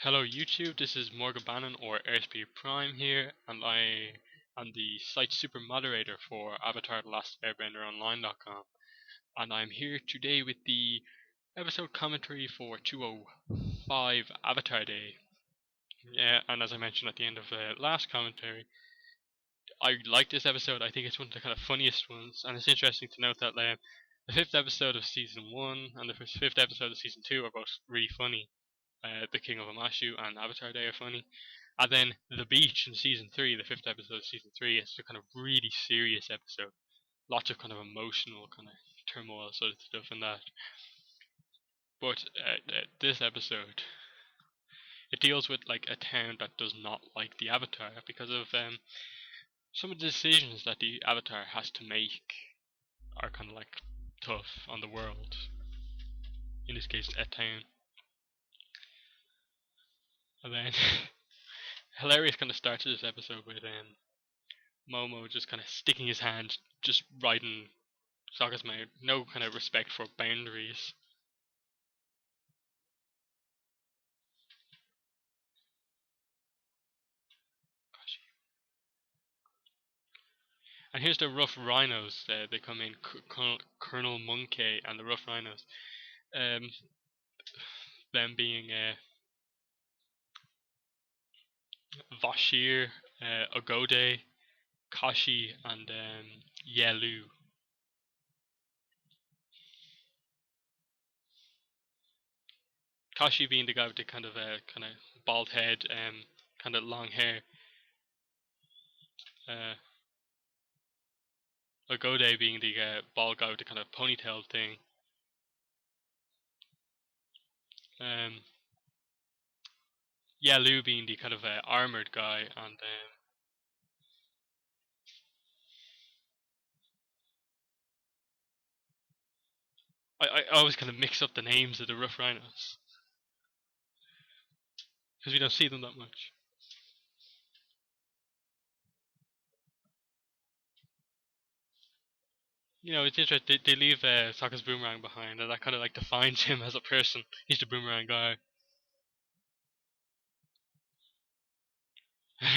Hello YouTube, this is Morgan Bannon or Airspeed Prime here, and I am the site super moderator for Avatar The Last Airbender Online.com, and I'm here today with the episode commentary for 205 Avatar Day. Yeah, and as I mentioned at the end of the last commentary, I like this episode. I think it's one of the kind of funniest ones, and it's interesting to note that the fifth episode of season 1 and the fifth episode of season 2 are both really funny. The King of Amashu and Avatar Day are funny. And then The Beach in season 3, the fifth episode of season 3, is a kind of really serious episode. Lots of kind of emotional kind of turmoil sort of stuff in that. But this episode, it deals with like a town that does not like the Avatar because of some of the decisions that the Avatar has to make are kind of like tough on the world. In this case, a town. And then hilarious kind of start to this episode with Momo just kind of sticking his hand just right in Sokka's mouth. No kind of respect for boundaries. And here's the rough rhinos. They come in, Colonel Monkey and the rough rhinos. Um, them being Vashir, Ogode, Kashi, and Yelu. Kashi being the guy with the kind of bald head, kind of long hair. Ogode being the bald guy with the kind of ponytail thing. Yalu being the kind of armored guy, and I always kind of mix up the names of the rough rhinos because we don't see them that much. You know, it's interesting. They leave Sokka's boomerang behind, and that kind of like defines him as a person. He's the boomerang guy.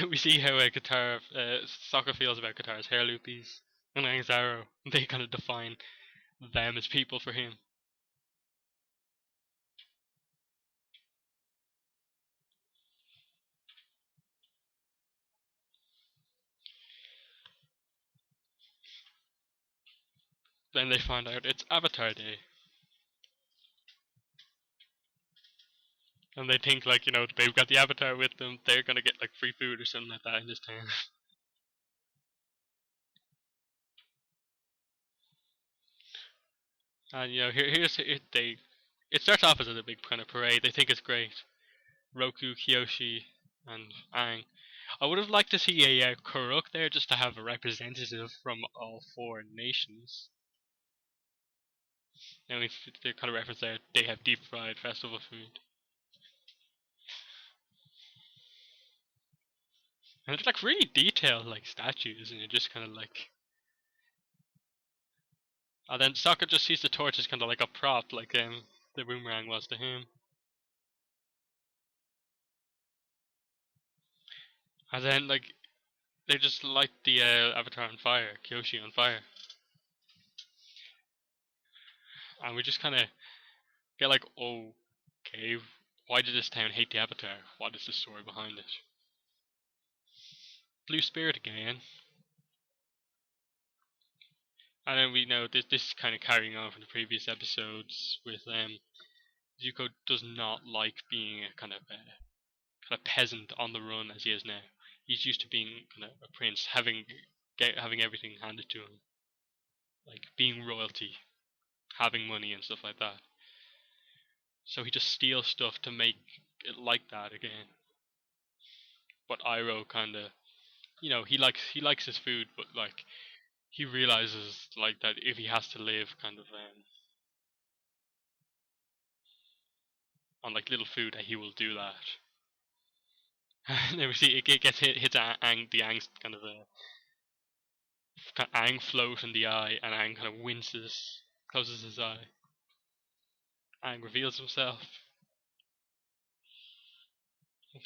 We see how Sokka feels about Katara's hair loopies and Aang's arrow. They kind of define them as people for him. Then they find out it's Avatar Day. And they think like, they've got the Avatar with them, they're gonna get like free food or something like that in this town. And here's it. It starts off as a big kind of parade. They think it's great. Roku, Kyoshi, and Aang. I would have liked to see a Kuruk there just to have a representative from all four nations. And if they kind of reference there, they have deep fried festival food. And it's like really detailed, like statues, and you're just kind of like. And then Sokka just sees the torch as kind of like a prop, like the boomerang was to him. And then like they just light the Avatar on fire, Kyoshi on fire, and we just kind of get like, oh, okay, why did this town hate the Avatar? What is the story behind it? Blue Spirit again. And then we know this is kind of carrying on from the previous episodes with Zuko does not like being a kind of peasant on the run as he is now. He's used to being kind of a prince, having everything handed to him, like being royalty, having money and stuff like that. So he just steals stuff to make it like that again. But Iroh kind of, he likes his food, but like he realizes like that if he has to live kind of on like little food, that he will do that. And then we see it gets hits Aang, the Aang's kind of Aang float in the eye, and Aang kind of winces, closes his eye. Aang reveals himself.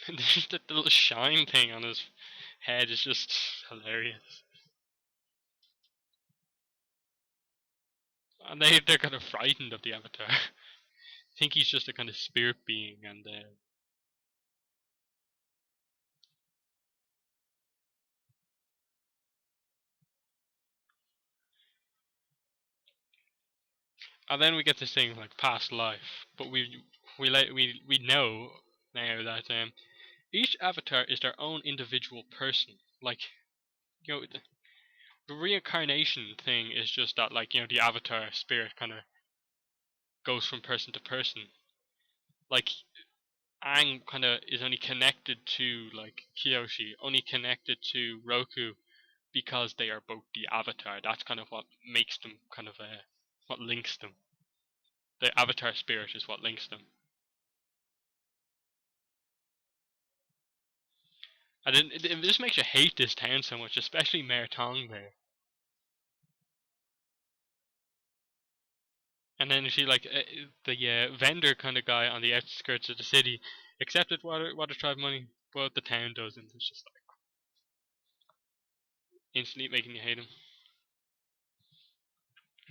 There's that little shine thing on his head is just hilarious. And they're kind of frightened of the Avatar. Think he's just a kind of spirit being, and then we get this thing like past life, but we know now that each Avatar is their own individual person. Like the reincarnation thing is just that the Avatar spirit kind of goes from person to person. Like Aang kind of is only connected to like Kyoshi, only connected to Roku because they are both the Avatar. That's kind of what makes them kind of what links them. The Avatar spirit is what links them. And then it just makes you hate this town so much, especially Mayor Tong there. And then you see like the vendor kind of guy on the outskirts of the city accepted water tribe money, but the town doesn't. It's just like instantly making you hate him.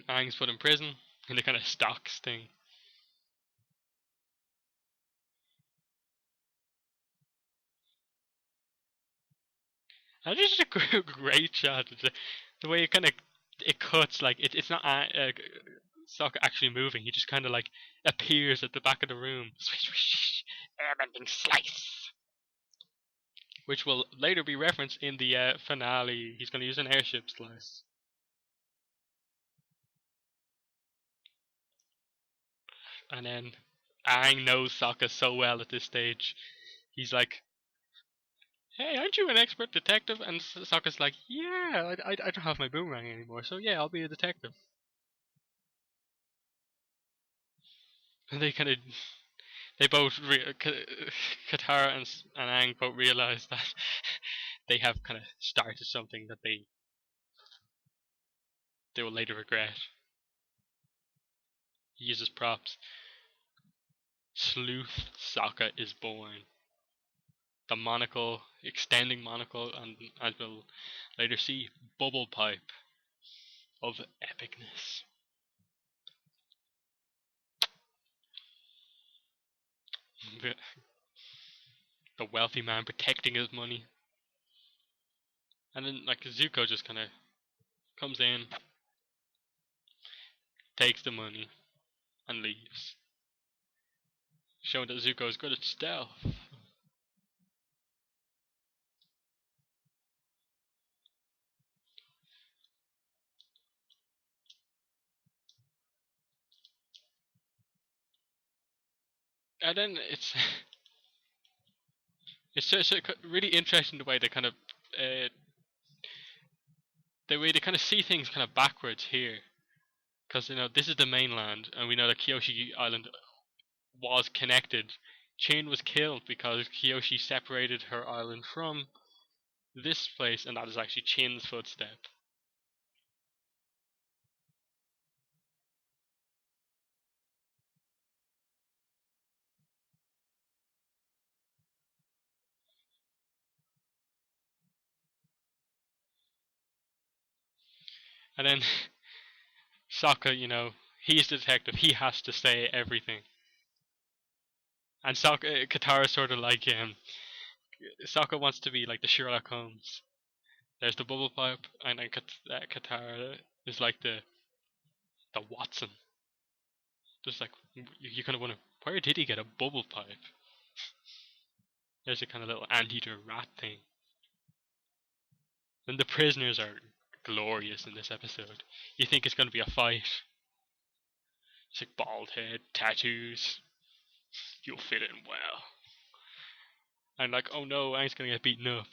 Aang's put in prison in the kind of stocks thing. And it's just a great shot. The way it kind of it cuts like it's not Sokka actually moving. He just kind of like appears at the back of the room. Swish swish, airbending slice, which will later be referenced in the finale. He's going to use an airship slice. And then Aang knows Sokka so well at this stage. He's like, "Hey, aren't you an expert detective?" And Sokka's like, "Yeah, I don't have my boomerang anymore, so yeah, I'll be a detective." And they both Katara and Aang both realize that they have kind of started something that they will later regret. He uses props. Sleuth Sokka is born. The monocle, extending monocle, and as we'll later see, bubble pipe of epicness. The wealthy man protecting his money. And then like Zuko just kind of comes in, takes the money, and leaves, showing that Zuko is good at stealth. And then it's really interesting the way they kind of uh, see things kind of backwards here, because this is the mainland, and we know that Kyoshi Island was connected. Chin was killed because Kyoshi separated her island from this place, and that is actually Chin's footstep. And then Sokka, he's the detective. He has to say everything. And Sokka, Katara's sort of like Sokka wants to be like the Sherlock Holmes. There's the bubble pipe, and then Katara is like the Watson. Just like you kind of wonder, where did he get a bubble pipe? There's a kind of little anteater rat thing. And the prisoners are glorious in this episode. You think it's going to be a fight. It's like bald head, tattoos. You'll fit in well. And like, oh no, Aang's going to get beaten up.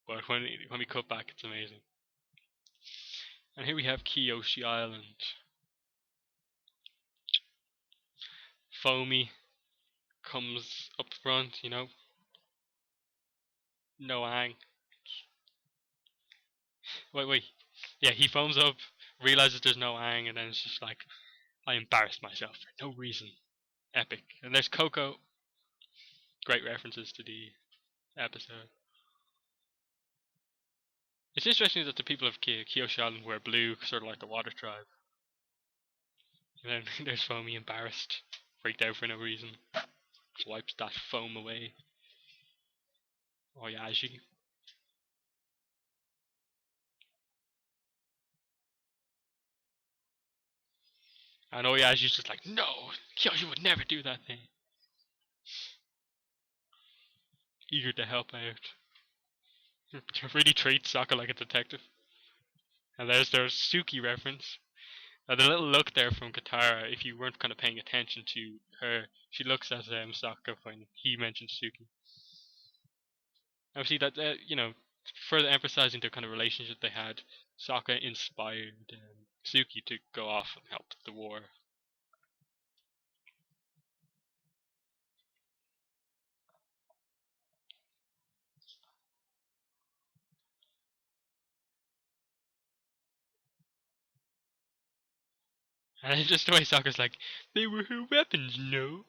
But when we cut back, it's amazing. And here we have Kyoshi Island. Foamy comes up front, No Aang. Wait. Yeah, he foams up, realizes there's no Aang, and then it's just like, I embarrassed myself for no reason. Epic. And there's Coco. Great references to the episode. It's interesting that the people of Kyoshi Island wear blue, sort of like the Water Tribe. And then there's Foamy embarrassed, freaked out for no reason. Just wipes that foam away. Oyashi. And Oyashi's just like, no, Kyoshi would never do that thing. Eager to help out. Really treats Sokka like a detective. And there's their Suki reference. The little look there from Katara, if you weren't kind of paying attention to her, she looks at Sokka when he mentions Suki. Obviously, that further emphasizing the kind of relationship they had, Sokka inspired Suki to go off and help the war. And it's just the way Sokka's like, they were her weapons, no?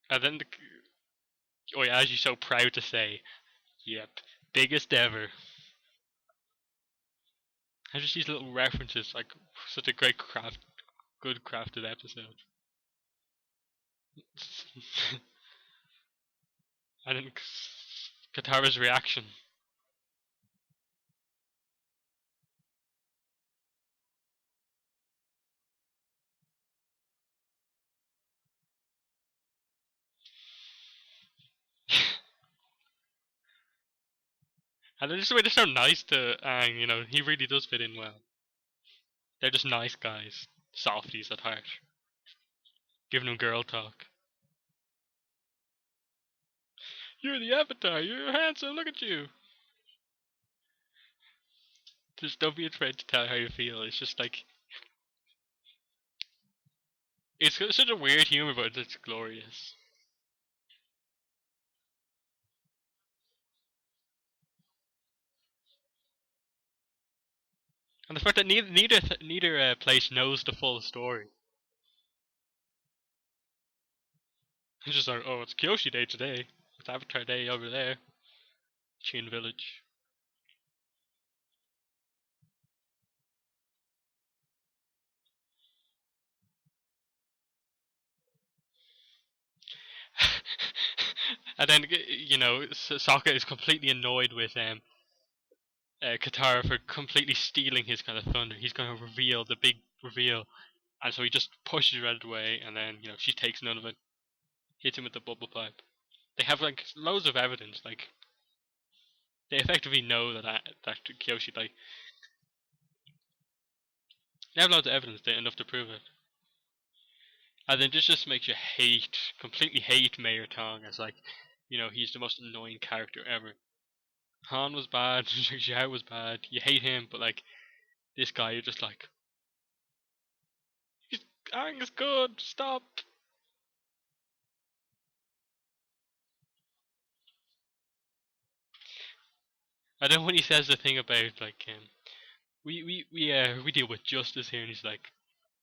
And then Oyaji's so proud to say, yep, biggest ever. And just these little references, like such a good crafted episode. And then Katara's reaction. And just the way they're so nice to Aang, he really does fit in well. They're just nice guys. Softies at heart. Giving him girl talk. You're the Avatar, you're handsome, look at you! Just don't be afraid to tell how you feel. It's just like... It's such a weird humor, but it's glorious. And the fact that neither place knows the full story. It's just like, oh, it's Kyoshi Day today. It's Avatar Day over there. Chin Village. And then, Sokka is completely annoyed with Katara for completely stealing his kind of thunder. He's going to reveal the big reveal. And so he just pushes her out of the way, and then, she takes none of it. Hits him with the bubble pipe. They have, like, loads of evidence. Like, they effectively know that Kyoshi, like, they have loads of evidence, enough to prove it. And then this just makes you completely hate Mayor Tong as, like, he's the most annoying character ever. Han was bad, Xiao was bad, you hate him, but, like, this guy, you're just like, Aang is good, stop! And then when he says the thing about, like, we deal with justice here, and he's like,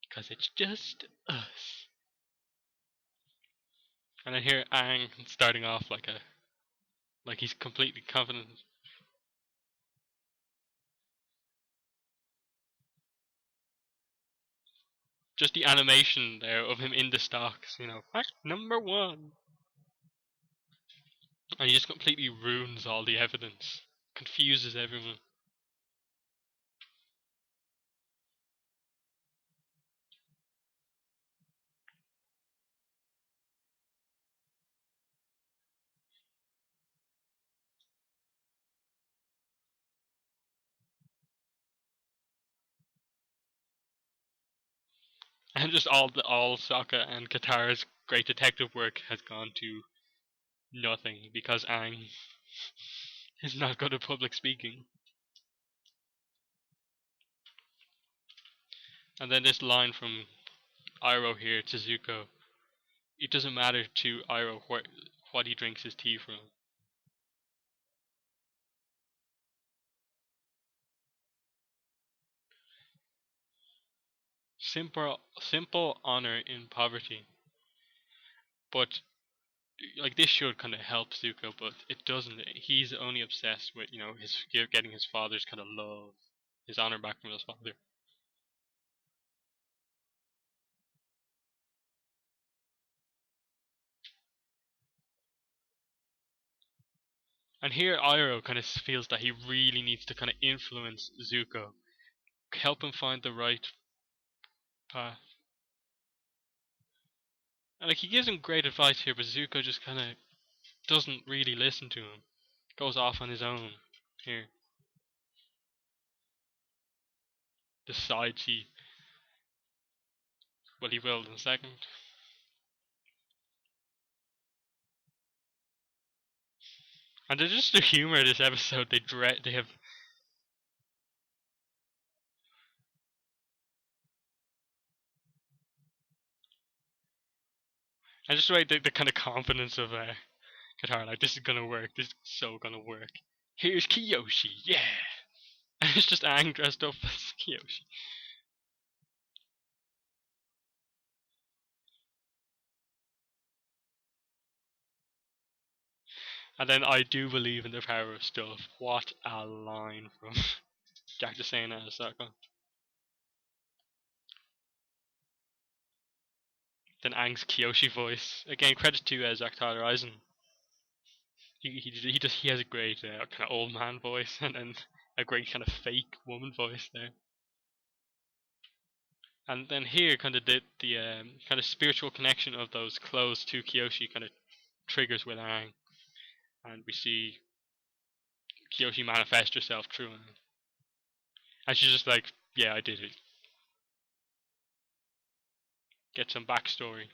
because it's just us. And I hear Aang starting off like he's completely confident. Just the animation there of him in the stocks, fact number one. And he just completely ruins all the evidence. Confuses everyone. And just all Sokka and Katara's great detective work has gone to nothing because Aang is not good at public speaking. And then this line from Iroh here to Zuko. It doesn't matter to Iroh what he drinks his tea from. simple honor in poverty. But like this should kind of help Zuko, but it doesn't. He's only obsessed with his getting his father's kind of love, his honor back from his father. And here Iroh kind of feels that he really needs to kind of influence Zuko, help him find the right path. And like he gives him great advice here, but Zuko just kind of doesn't really listen to him. Goes off on his own here. Decides he will in a second. And there's just the humor of this episode. They have. And just right the kind of confidence of Katara, like this is gonna work. This is so gonna work. Here's Kiyoshi, yeah. And it's just Aang dressed up as Kiyoshi. And then I do believe in the power of stuff. What a line from Jack just saying that as Sokka. Then Aang's Kyoshi voice. Again, credit to Zach Tyler Eisen. He has a great kind of old man voice and then a great kind of fake woman voice there. And then here, kind of the kind of spiritual connection of those clothes to Kyoshi kind of triggers with Aang, and we see Kyoshi manifest herself through Aang, and she's just like, "Yeah, I did it." Get some backstory,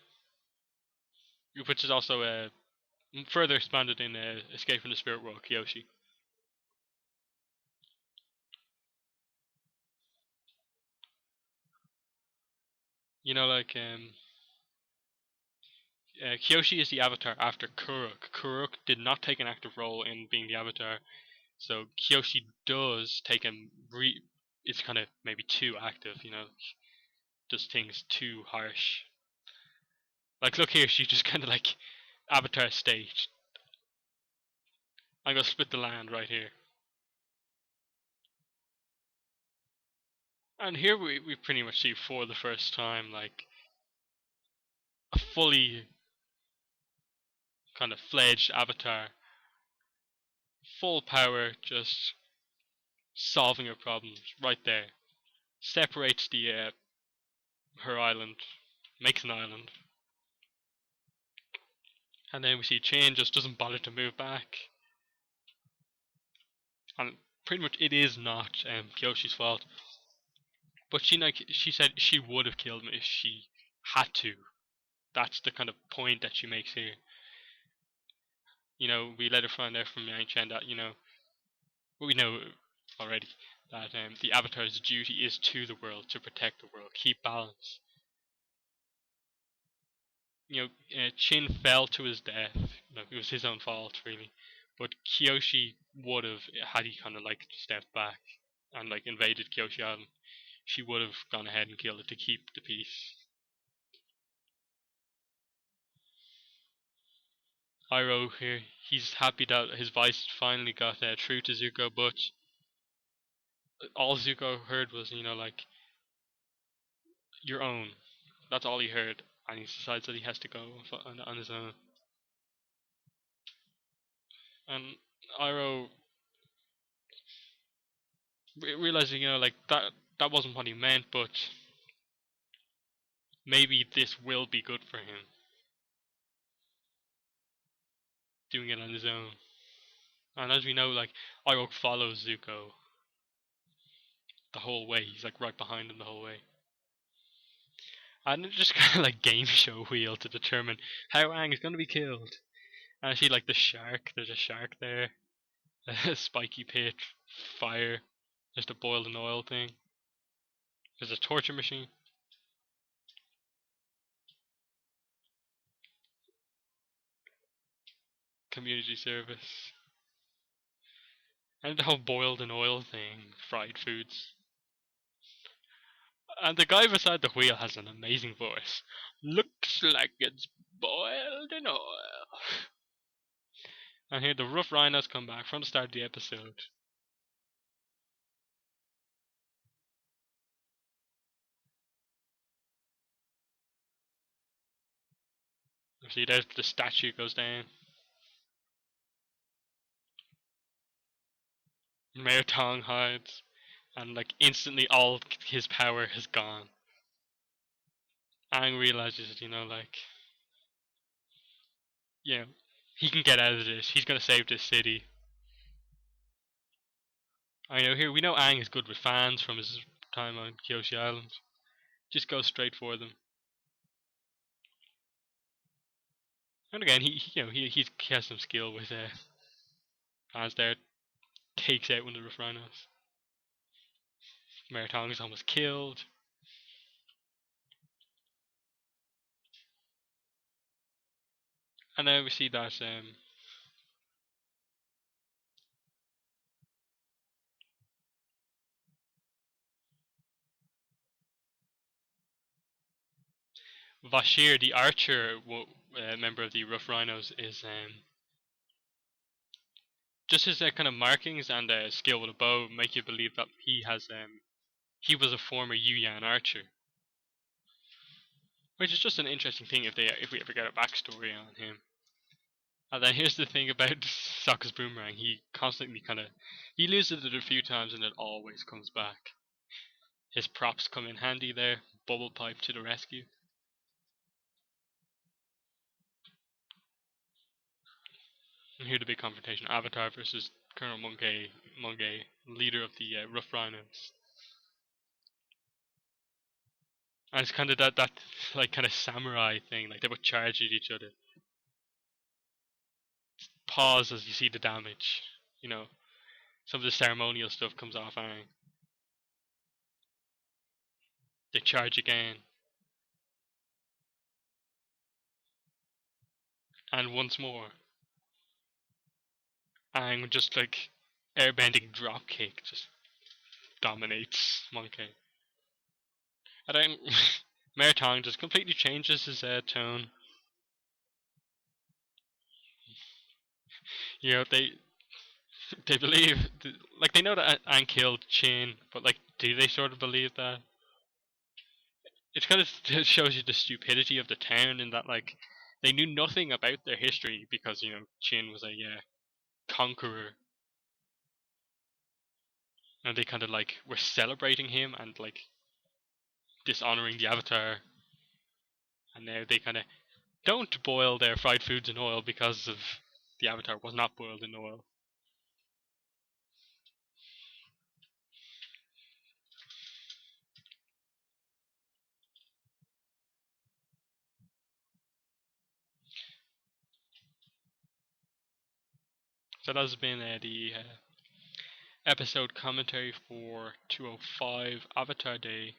which is also further expanded in Escape from the Spirit World, Kyoshi. Like Kyoshi is the Avatar after Kuruk. Kuruk did not take an active role in being the Avatar, so Kyoshi does take a it's kind of maybe too active, does things too harsh. Like, look here, she just kind of like Avatar stage. I'm gonna split the land right here. And here we pretty much see for the first time like a fully kind of fledged Avatar, full power, just solving her problems right there. Separates the her island, makes an island, and then we see Chain just doesn't bother to move back, and pretty much it is not Kyoshi's fault. But she said she would have killed me if she had to. That's the kind of point that she makes here. We let her find out from Yang Chen that we know already that the Avatar's duty is to the world, to protect the world, keep balance. Chin fell to his death. It was his own fault, really. But Kyoshi would have, had he kind of like stepped back and like invaded Kyoshi Island, she would have gone ahead and killed it to keep the peace. Iroh here, he's happy that his voice finally got through to Zuko, but all Zuko heard was, like, your own. That's all he heard, and he decides that he has to go on his own. And Iroh realizing, like that wasn't what he meant, but maybe this will be good for him, doing it on his own. And as we know, like Iroh follows Zuko the whole way. He's like right behind him the whole way. And it's just kind of like game show wheel to determine how Aang is going to be killed. And I see like the shark. There's a shark there. A spiky pit, fire. There's the boiled in oil thing. There's a torture machine. Community service. And the whole boiled in oil thing. Fried foods. And the guy beside the wheel has an amazing voice. Looks like it's boiled in oil. And here the rough rhinos come back from the start of the episode. See, there's the statue goes down. Mayor Tong hides, and like instantly all his power has gone. Aang realizes, you know, he can get out of this. He's gonna save this city. I know here we know Aang is good with fans from his time on Kyoshi Island. Just goes straight for them. And again, he has some skill with fans there. Takes out one of the rough rhinos. Mayor Tong is almost killed. And now we see that Vashir, the archer member of the Rough Rhinos, is just his kind of markings and skill with a bow make you believe that he was a former Yuyan archer, which is just an interesting thing if we ever get a backstory on him. And then here's the thing about Sokka's boomerang: he constantly he loses it a few times and it always comes back. His props come in handy there. Bubble pipe to the rescue. And here the big confrontation: Avatar versus Colonel Monkey, leader of the Rough Rhinos. And it's kind of that like kind of samurai thing, like they would charge at each other. Pause as you see the damage. You know, some of the ceremonial stuff comes off Aang. They charge again. And once more. Aang just like airbending dropkick just dominates Monkey. And then Mayor Tong just completely changes his tone. You know, they believe, like they know that Aang killed Chin, but like, do they sort of believe that? It kind of shows you the stupidity of the town in that like they knew nothing about their history because Chin was a conqueror, and they kind of like were celebrating him and like dishonoring the Avatar, and now they kind of don't boil their fried foods in oil because of the Avatar was not boiled in oil. So that has been the episode commentary for 205 Avatar Day.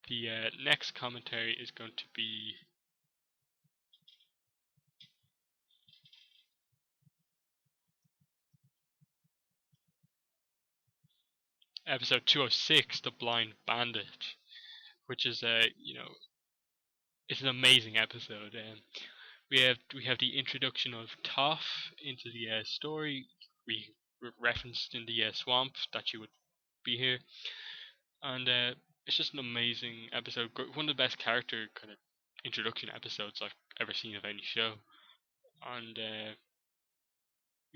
The next commentary is going to be episode 206, The Blind Bandit, which is it's an amazing episode. We have the introduction of Toph into the story. We referenced in the swamp that she would be here, and it's just an amazing episode. One of the best character kind of introduction episodes I've ever seen of any show, and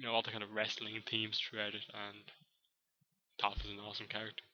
all the kind of wrestling themes throughout it. And Toph is an awesome character.